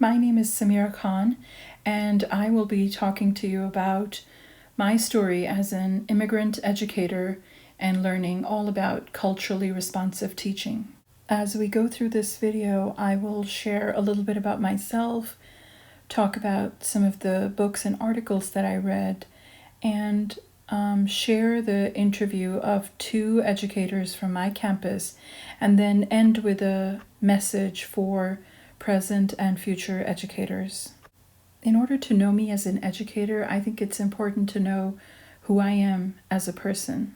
My name is Samira Khan, and I will be talking to you about my story as an immigrant educator and learning all about culturally responsive teaching. As we go through this video, I will share a little bit about myself, talk about some of the books and articles that I read, and share the interview of two educators from my campus, and then end with a message for present and future educators. In order to know me as an educator, I think it's important to know who I am as a person.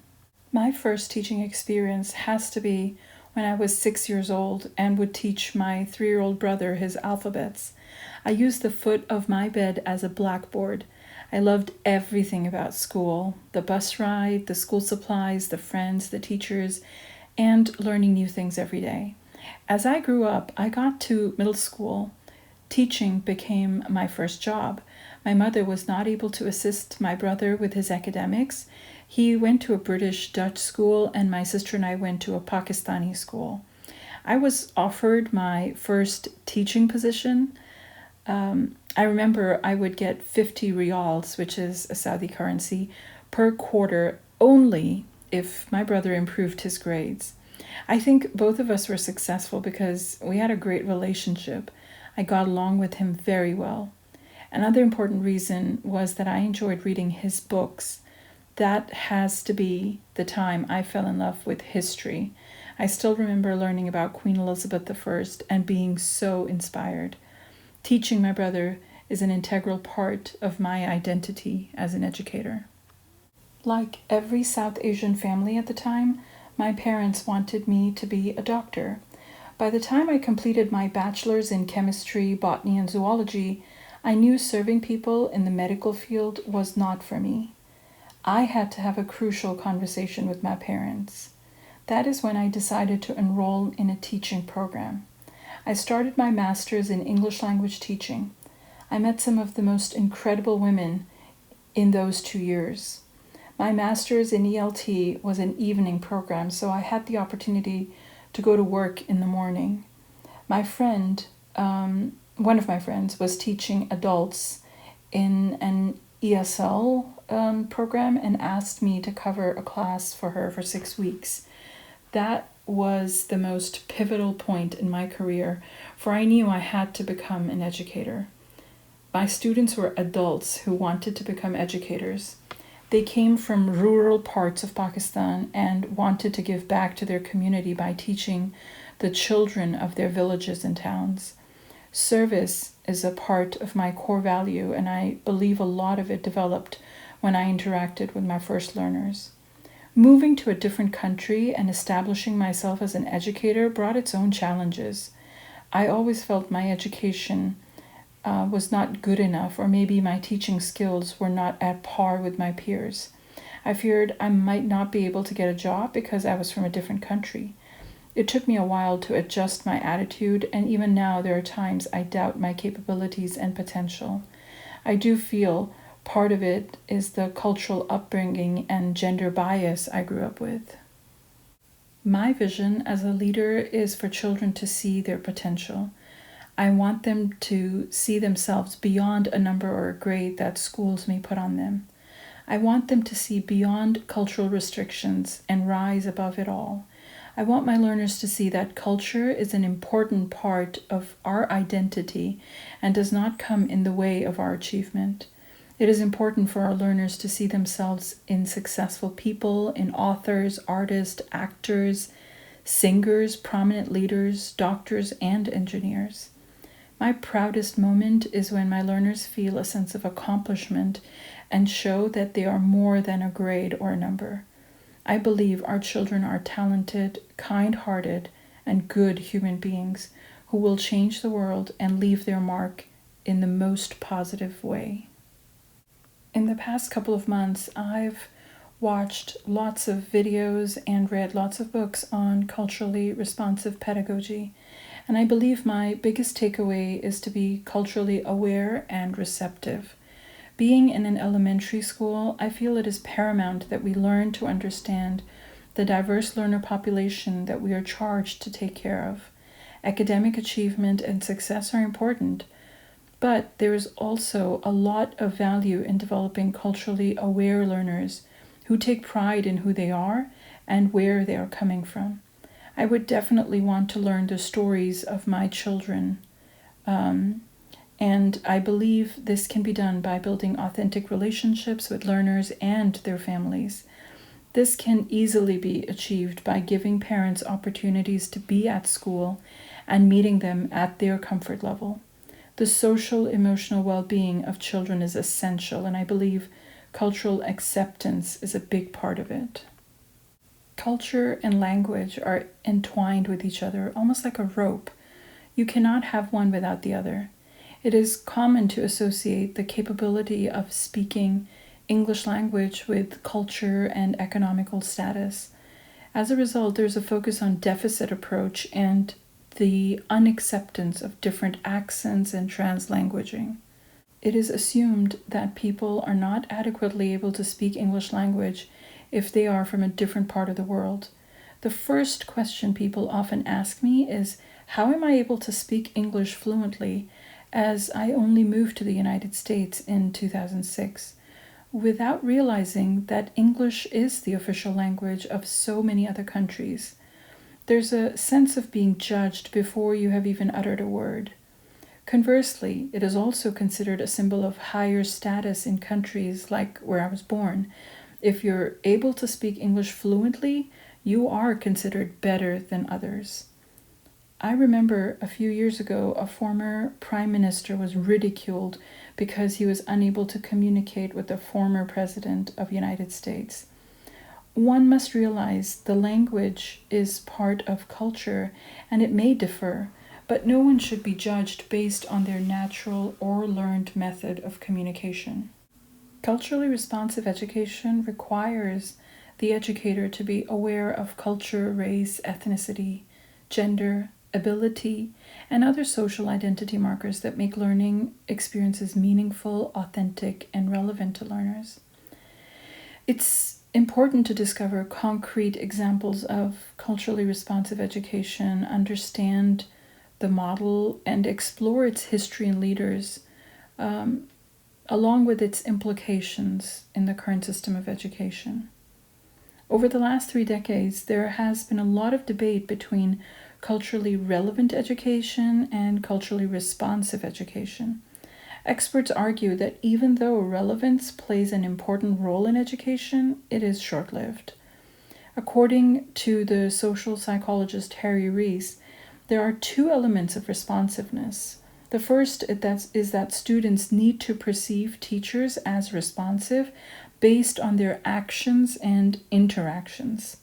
My first teaching experience has to be when I was 6 years old and would teach my 3-year-old brother his alphabets. I used the foot of my bed as a blackboard. I loved everything about school: the bus ride, the school supplies, the friends, the teachers, and learning new things every day. As I grew up, I got to middle school. Teaching became my first job. My mother was not able to assist my brother with his academics. He went to a British-Dutch school, and my sister and I went to a Pakistani school. I was offered my first teaching position. I remember I would get 50 riyals, which is a Saudi currency, per quarter only if my brother improved his grades. I think both of us were successful because we had a great relationship. I got along with him very well. Another important reason was that I enjoyed reading his books. That has to be the time I fell in love with history. I still remember learning about Queen Elizabeth I and being so inspired. Teaching my brother is an integral part of my identity as an educator. Like every South Asian family at the time, my parents wanted me to be a doctor. By the time I completed my bachelor's in chemistry, botany, and zoology, I knew serving people in the medical field was not for me. I had to have a crucial conversation with my parents. That is when I decided to enroll in a teaching program. I started my master's in English language teaching. I met some of the most incredible women in those 2 years. My master's in ELT was an evening program, so I had the opportunity to go to work in the morning. My friend, one of my friends, was teaching adults in an ESL program and asked me to cover a class for her for 6 weeks. That was the most pivotal point in my career, for I knew I had to become an educator. My students were adults who wanted to become educators. They came from rural parts of Pakistan and wanted to give back to their community by teaching the children of their villages and towns. Service is a part of my core value, and I believe a lot of it developed when I interacted with my first learners. Moving to a different country and establishing myself as an educator brought its own challenges. I always felt my education was not good enough, or maybe my teaching skills were not at par with my peers. I feared I might not be able to get a job because I was from a different country. It took me a while to adjust my attitude, and even now there are times I doubt my capabilities and potential. I do feel part of it is the cultural upbringing and gender bias I grew up with. My vision as a leader is for children to see their potential. I want them to see themselves beyond a number or a grade that schools may put on them. I want them to see beyond cultural restrictions and rise above it all. I want my learners to see that culture is an important part of our identity and does not come in the way of our achievement. It is important for our learners to see themselves in successful people, in authors, artists, actors, singers, prominent leaders, doctors, and engineers. My proudest moment is when my learners feel a sense of accomplishment and show that they are more than a grade or a number. I believe our children are talented, kind-hearted, and good human beings who will change the world and leave their mark in the most positive way. In the past couple of months, I've watched lots of videos and read lots of books on culturally responsive pedagogy. And I believe my biggest takeaway is to be culturally aware and receptive. Being in an elementary school, I feel it is paramount that we learn to understand the diverse learner population that we are charged to take care of. Academic achievement and success are important, But there is also a lot of value in developing culturally aware learners who take pride in who they are and where they are coming from. I would definitely want to learn the stories of my children. And I believe this can be done by building authentic relationships with learners and their families. This can easily be achieved by giving parents opportunities to be at school and meeting them at their comfort level. The social emotional well-being of children is essential, and I believe cultural acceptance is a big part of it. Culture and language are entwined with each other, almost like a rope. You cannot have one without the other. It is common to associate the capability of speaking English language with culture and economical status. As a result, there's a focus on deficit approach and the unacceptance of different accents and translanguaging. It is assumed that people are not adequately able to speak English language if they are from a different part of the world. The first question people often ask me is, how am I able to speak English fluently, as I only moved to the United States in 2006, without realizing that English is the official language of so many other countries. There's a sense of being judged before you have even uttered a word. Conversely, it is also considered a symbol of higher status in countries like where I was born. If you're able to speak English fluently, you are considered better than others. I remember a few years ago, a former prime minister was ridiculed because he was unable to communicate with the former president of the United States. One must realize the language is part of culture and it may differ, but no one should be judged based on their natural or learned method of communication. Culturally responsive education requires the educator to be aware of culture, race, ethnicity, gender, ability, and other social identity markers that make learning experiences meaningful, authentic, and relevant to learners. It's important to discover concrete examples of culturally responsive education, understand the model, and explore its history and leaders, along with its implications in the current system of education. Over the last 3 decades, there has been a lot of debate between culturally relevant education and culturally responsive education. Experts argue that even though relevance plays an important role in education, it is short-lived. According to the social psychologist Harry Rees, there are 2 elements of responsiveness. The first is that students need to perceive teachers as responsive based on their actions and interactions.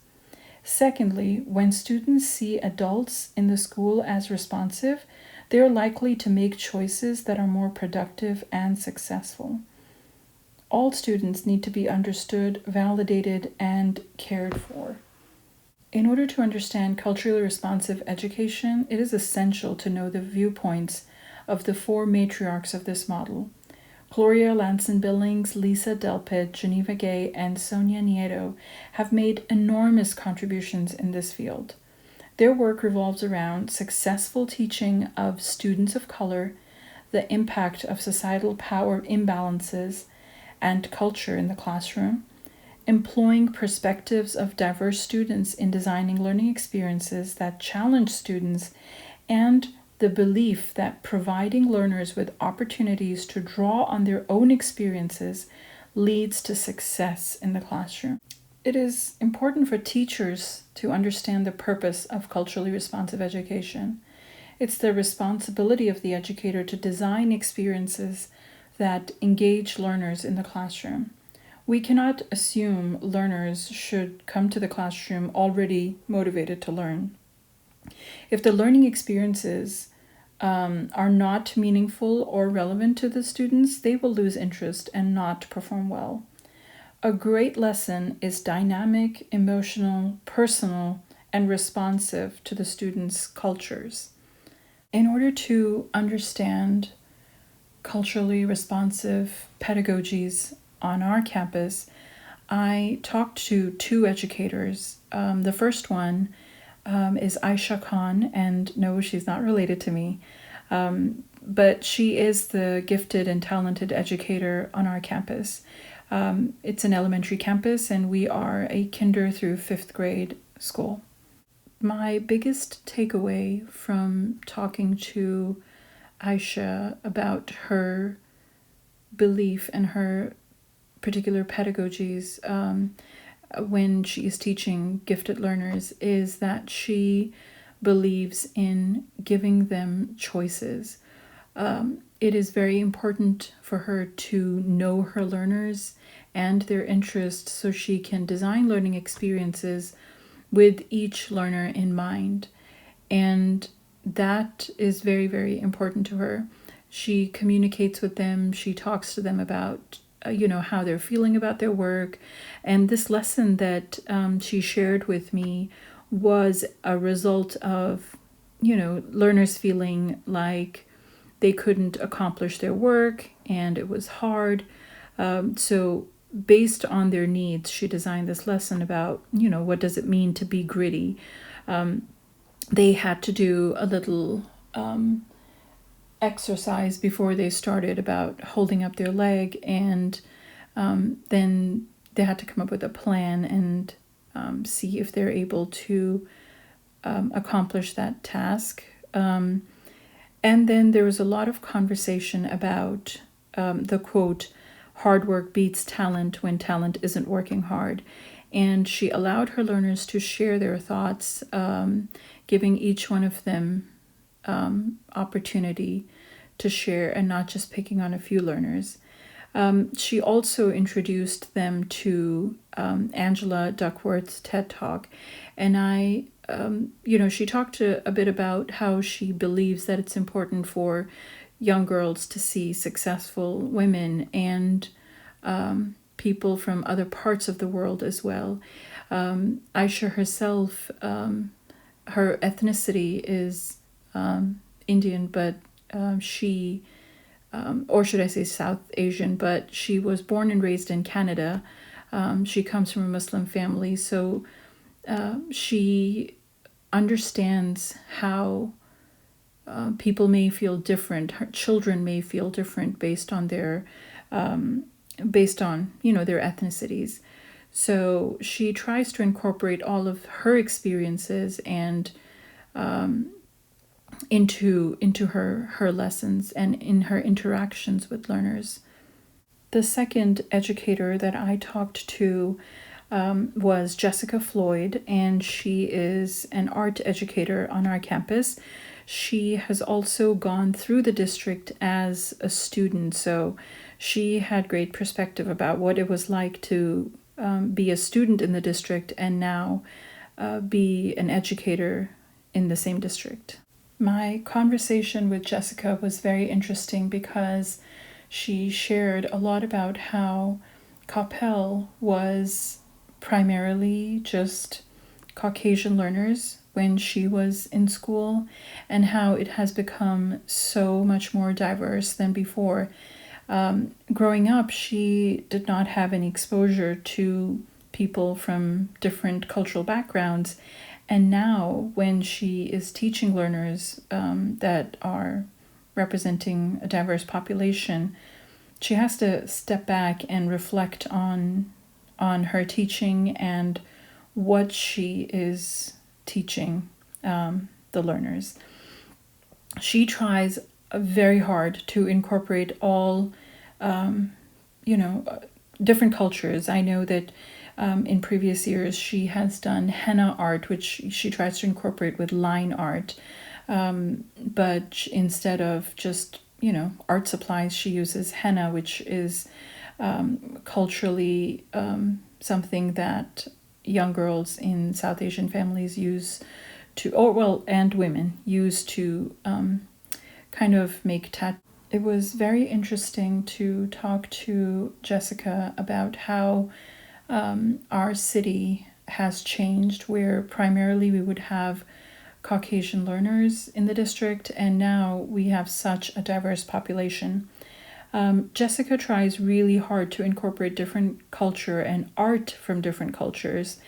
Secondly, when students see adults in the school as responsive, they're likely to make choices that are more productive and successful. All students need to be understood, validated, and cared for. In order to understand culturally responsive education, it is essential to know the viewpoints of the 4 matriarchs of this model. Gloria Ladson-Billings, Lisa Delpit, Geneva Gay, and Sonia Nieto have made enormous contributions in this field. Their work revolves around successful teaching of students of color, the impact of societal power imbalances and culture in the classroom, employing perspectives of diverse students in designing learning experiences that challenge students, and the belief that providing learners with opportunities to draw on their own experiences leads to success in the classroom. It is important for teachers to understand the purpose of culturally responsive education. It's the responsibility of the educator to design experiences that engage learners in the classroom. We cannot assume learners should come to the classroom already motivated to learn. If the learning experiences are not meaningful or relevant to the students, they will lose interest and not perform well. A great lesson is dynamic, emotional, personal, and responsive to the students' cultures. In order to understand culturally responsive pedagogies on our campus, I talked to 2 educators. The first one is Aisha Khan, and no, she's not related to me. But she is the gifted and talented educator on our campus. It's an elementary campus, and we are a kinder through fifth grade school. My biggest takeaway from talking to Aisha about her belief and her particular pedagogies when she is teaching gifted learners is that she believes in giving them choices. It is very important for her to know her learners and their interests so she can design learning experiences with each learner in mind. And that is very, very important to her. She communicates with them, she talks to them about how they're feeling about their work. And this lesson that she shared with me was a result of learners feeling like they couldn't accomplish their work and it was hard. So based on their needs, she designed this lesson about what does it mean to be gritty. They had to do a little exercise before they started about holding up their leg, and then they had to come up with a plan and see if they're able to accomplish that task. And then there was a lot of conversation about the quote, "hard work beats talent when talent isn't working hard." And she allowed her learners to share their thoughts, giving each one of them opportunity to share and not just picking on a few learners. She also introduced them to Angela Duckworth's TED Talk. And she talked a bit about how she believes that it's important for young girls to see successful women and people from other parts of the world as well. Aisha herself, her ethnicity is Indian, but she, or should I say South Asian, but she was born and raised in Canada. She comes from a Muslim family, so she understands how people may feel different. Her children may feel different based on their ethnicities. So she tries to incorporate all of her experiences and into her lessons and in her interactions with learners. The second educator that I talked to was Jessica Floyd, and she is an art educator on our campus. She has also gone through the district as a student, so she had great perspective about what it was like to be a student in the district and now be an educator in the same district. My conversation with Jessica was very interesting because she shared a lot about how Coppell was primarily just Caucasian learners when she was in school, and how it has become so much more diverse than before. Growing up, she did not have any exposure to people from different cultural backgrounds. And now when she is teaching learners that are representing a diverse population, she has to step back and reflect on her teaching and what she is teaching the learners. She tries very hard to incorporate all, different cultures. I know that in previous years she has done henna art, which she tries to incorporate with line art. But instead of just, art supplies, she uses henna, which is culturally something that young girls in South Asian families use to, and women use to kind of make tattoos. It was very interesting to talk to Jessica about how our city has changed, where primarily we would have Caucasian learners in the district, and now we have such a diverse population. Jessica tries really hard to incorporate different culture and art from different cultures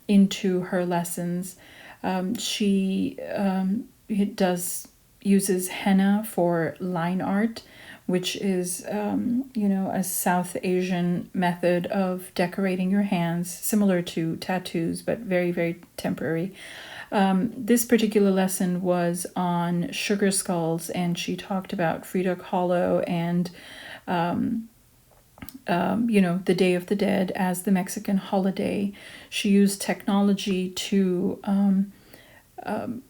into her lessons. She does uses henna for line art, which is, a South Asian method of decorating your hands, similar to tattoos, but very, very temporary. This particular lesson was on sugar skulls, and she talked about Frida Kahlo and, the Day of the Dead as the Mexican holiday. She used technology to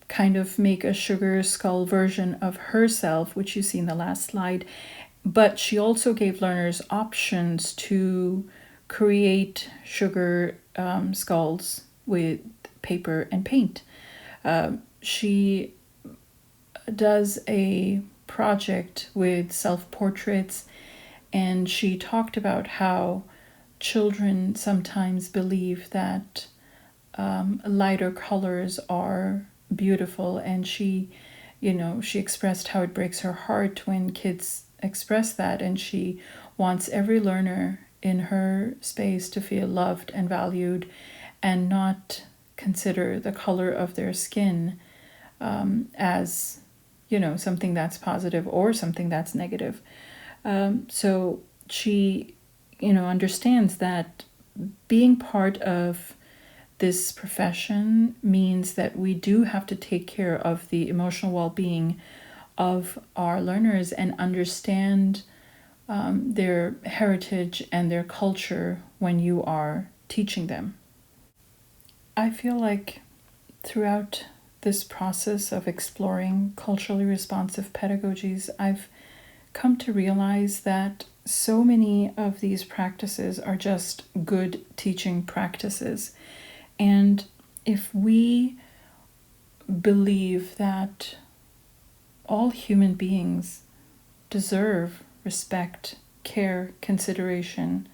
kind of make a sugar skull version of herself, which you see in the last slide. But she also gave learners options to create sugar skulls with paper and paint. She does a project with self-portraits, and she talked about how children sometimes believe that lighter colors are beautiful, and she expressed how it breaks her heart when kids express that, and she wants every learner in her space to feel loved and valued and not consider the color of their skin as something that's positive or something that's negative. So she understands that being part of this profession means that we do have to take care of the emotional well-being of our learners and understand their heritage and their culture when you are teaching them. I feel like throughout this process of exploring culturally responsive pedagogies, I've come to realize that so many of these practices are just good teaching practices. And if we believe that all human beings deserve respect, care, consideration,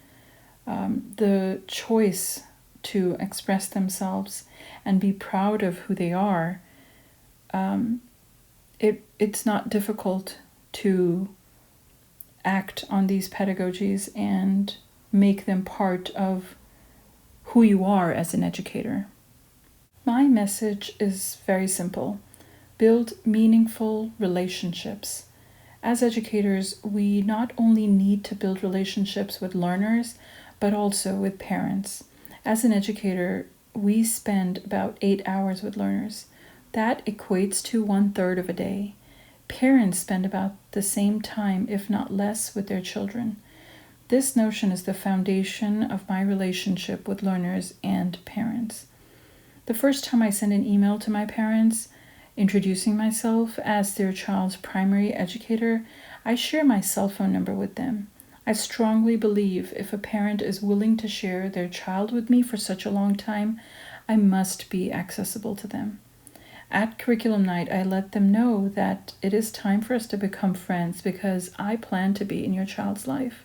the choice to express themselves and be proud of who they are, it's not difficult to act on these pedagogies and make them part of who you are as an educator. My message is very simple. Build meaningful relationships. As educators, we not only need to build relationships with learners, but also with parents. As an educator, we spend about 8 hours with learners. That equates to 1/3 of a day. Parents spend about the same time, if not less, with their children. This notion is the foundation of my relationship with learners and parents. The first time I send an email to my parents, introducing myself as their child's primary educator, I share my cell phone number with them. I strongly believe if a parent is willing to share their child with me for such a long time, I must be accessible to them. At curriculum night, I let them know that it is time for us to become friends because I plan to be in your child's life.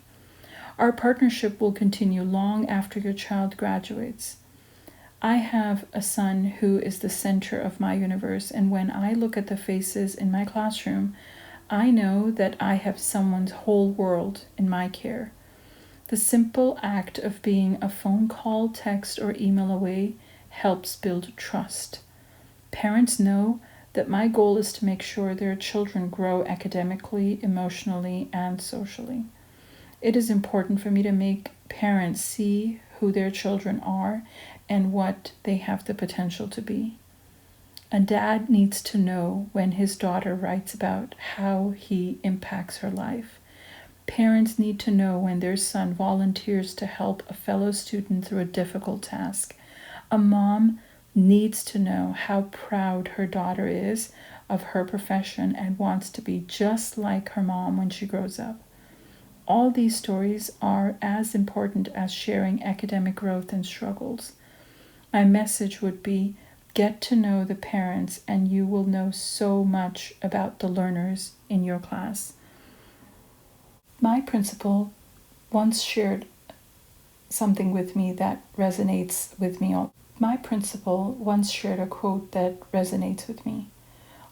Our partnership will continue long after your child graduates. I have a son who is the center of my universe, and when I look at the faces in my classroom, I know that I have someone's whole world in my care. The simple act of being a phone call, text, or email away helps build trust. Parents know that my goal is to make sure their children grow academically, emotionally, and socially. It is important for me to make parents see who their children are and what they have the potential to be. A dad needs to know when his daughter writes about how he impacts her life. Parents need to know when their son volunteers to help a fellow student through a difficult task. A mom needs to know how proud her daughter is of her profession and wants to be just like her mom when she grows up. All these stories are as important as sharing academic growth and struggles. My message would be, get to know the parents and you will know so much about the learners in your class. My principal once shared something with me that resonates with me. My principal once shared a quote that resonates with me.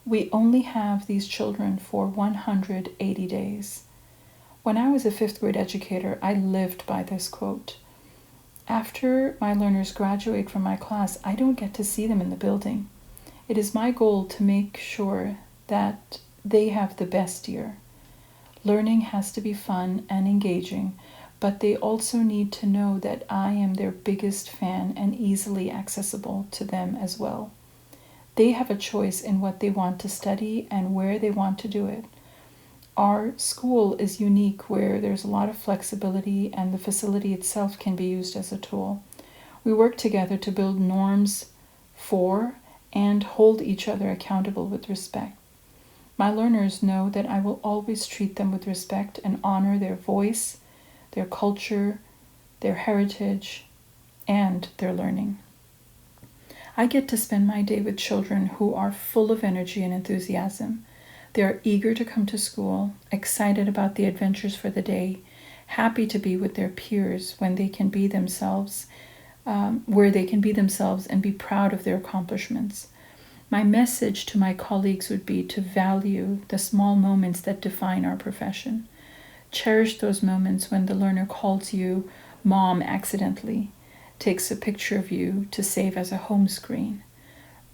We only have these children for 180 days. When I was a 5th grade educator, I lived by this quote. After my learners graduate from my class, I don't get to see them in the building. It is my goal to make sure that they have the best year. Learning has to be fun and engaging, but they also need to know that I am their biggest fan and easily accessible to them as well. They have a choice in what they want to study and where they want to do it. Our school is unique where there's a lot of flexibility and the facility itself can be used as a tool. We work together to build norms for and hold each other accountable with respect. My learners know that I will always treat them with respect and honor their voice, their culture, their heritage, and their learning. I get to spend my day with children who are full of energy and enthusiasm. They are eager to come to school, excited about the adventures for the day, happy to be with their peers when they can be themselves, where they can be themselves and be proud of their accomplishments. My message to my colleagues would be to value the small moments that define our profession. Cherish those moments when the learner calls you mom accidentally, takes a picture of you to save as a home screen,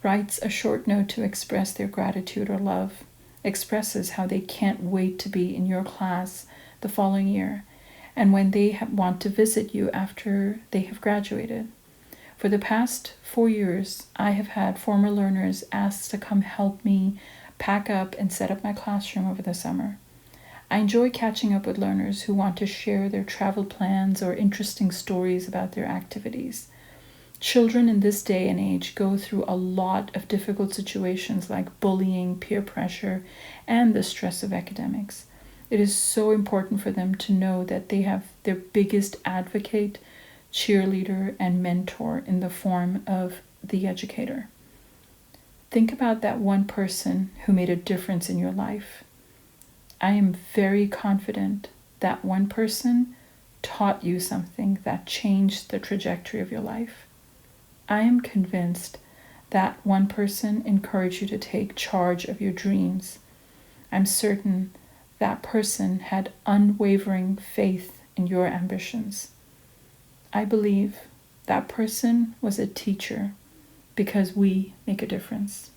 writes a short note to express their gratitude or love, expresses how they can't wait to be in your class the following year, and when they want to visit you after they have graduated. For the past 4 years, I have had former learners ask to come help me pack up and set up my classroom over the summer. I enjoy catching up with learners who want to share their travel plans or interesting stories about their activities. Children in this day and age go through a lot of difficult situations like bullying, peer pressure, and the stress of academics. It is so important for them to know that they have their biggest advocate, cheerleader, and mentor in the form of the educator. Think about that one person who made a difference in your life. I am very confident that one person taught you something that changed the trajectory of your life. I am convinced that one person encouraged you to take charge of your dreams. I'm certain that person had unwavering faith in your ambitions. I believe that person was a teacher because we make a difference.